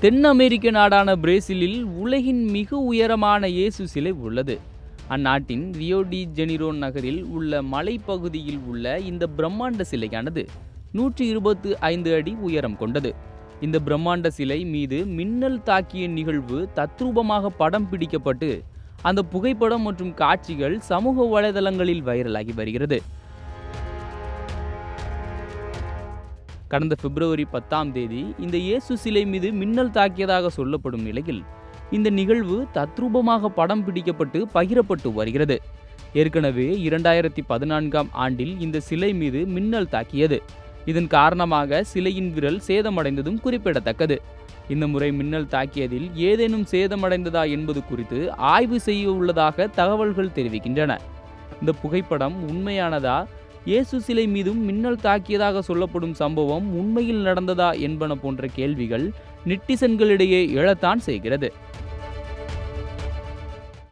தென் அமெரிக்க நாடான பிரேசிலில் உலகின் மிக உயரமான இயேசு சிலை உள்ளது. அந்நாட்டின் ரியோ டி ஜெனிரோ நகரில் உள்ள மலைப்பகுதியில் உள்ள இந்த பிரம்மாண்ட சிலையானது 125 அடி உயரம் கொண்டது. இந்த பிரம்மாண்ட சிலை மீது மின்னல் தாக்கிய நிகழ்வு தத்ரூபமாக படம் பிடிக்கப்பட்டு அந்த புகைப்படம் மற்றும் காட்சிகள் சமூக வலைதளங்களில் வைரலாகி வருகிறது. கடந்த பிப்ரவரி 10 இந்த இயேசு சிலை மீது மின்னல் தாக்கியதாக சொல்லப்படும் நிலையில் இந்த நிகழ்வு தத்ரூபமாக படம் பிடிக்கப்பட்டு பகிரப்பட்டு வருகிறது. ஏற்கனவே 2014 ஆண்டில் இந்த சிலை மீது மின்னல் தாக்கியது. இதன் காரணமாக சிலையின் விரல் சேதமடைந்ததும் குறிப்பிடத்தக்கது. இந்த முறை மின்னல் தாக்கியதில் ஏதேனும் சேதமடைந்ததா என்பது குறித்து ஆய்வு செய்ய உள்ளதாக தகவல்கள் தெரிவிக்கின்றன. இந்த புகைப்படம் உண்மையானதா, இயேசு சிலை மீதும் மின்னல் தாக்கியதாக சொல்லப்படும் சம்பவம் உண்மையில் நடந்ததா என்பன போன்ற கேள்விகள் நெட்டிசன்களிடையே எழத்தான் செய்கிறது.